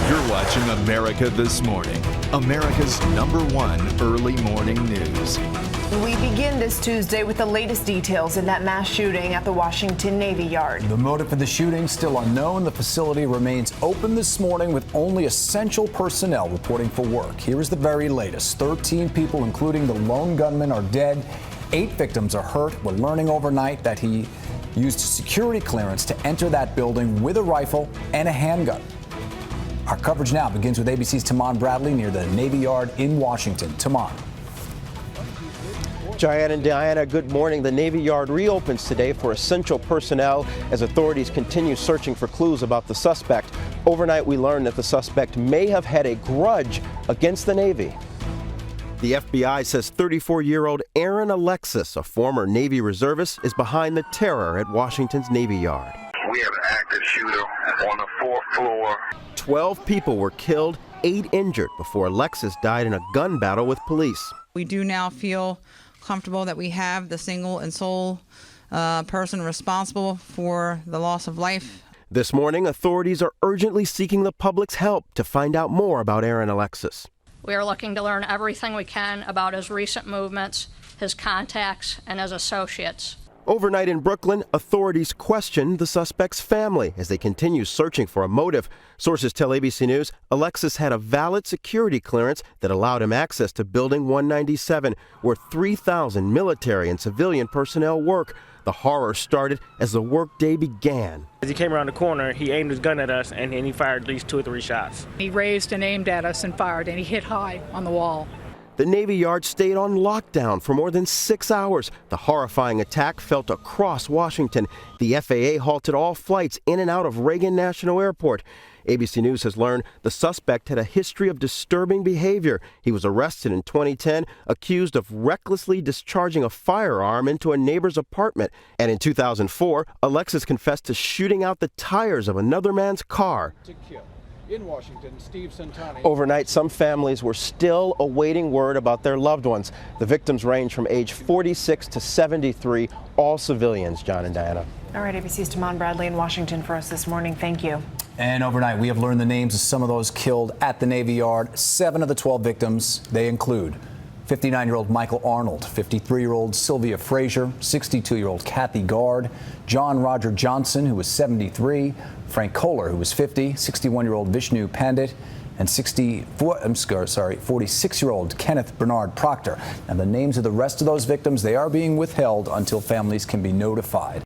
You're watching America This Morning, America's #1 early morning news. We begin this Tuesday with the latest details in that mass shooting at the Washington Navy Yard. The motive for the shooting still unknown. The facility remains open this morning with only essential personnel reporting for work. Here is the very latest. 13 people, including the lone gunman, are dead. 8 victims are hurt. We're learning overnight that he used security clearance to enter that building with a rifle and a handgun. Our coverage now begins with ABC's Taman Bradley near the Navy Yard in Washington. Taman. Gianna and Diana, good morning. The Navy Yard reopens today for essential personnel as authorities continue searching for clues about the suspect. Overnight, we learned that the suspect may have had a grudge against the Navy. The FBI says 34-year-old Aaron Alexis, a former Navy reservist, is behind the terror at Washington's Navy Yard. We have an active shooter on the 4th floor. 12 people were killed, 8 injured before Alexis died in a gun battle with police. We do now feel comfortable that we have the single and sole person responsible for the loss of life. This morning, authorities are urgently seeking the public's help to find out more about Aaron Alexis. We are looking to learn everything we can about his recent movements, his contacts, and his associates. Overnight in Brooklyn, authorities questioned the suspect's family as they continue searching for a motive. Sources tell ABC News Alexis had a valid security clearance that allowed him access to Building 197, where 3,000 military and civilian personnel work. The horror started as the workday began. As he came around the corner, he aimed his gun at us, and he fired at least 2 or 3 shots. He raised and aimed at us and fired, and he hit high on the wall. The Navy Yard stayed on lockdown for more than 6 hours. The horrifying attack felt across Washington. The FAA halted all flights in and out of Reagan National Airport. ABC News has learned the suspect had a history of disturbing behavior. He was arrested in 2010, accused of recklessly discharging a firearm into a neighbor's apartment. And in 2004, Alexis confessed to shooting out the tires of another man's car. In Washington, Steve Santani. Overnight, some families were still awaiting word about their loved ones. The victims range from age 46 to 73, all civilians, John and Diana. All right, ABC's Taman Bradley in Washington for us this morning. Thank you. And overnight, we have learned the names of some of those killed at the Navy Yard. 7 of the 12 victims, they include 59-year-old Michael Arnold, 53-year-old Sylvia Frazier, 62-year-old Kathy Gard, John Roger Johnson, who was 73, Frank Kohler, who was 50, 61-year-old Vishnu Pandit, and 46-year-old Kenneth Bernard Proctor. Now, the names of the rest of those victims, they are being withheld until families can be notified.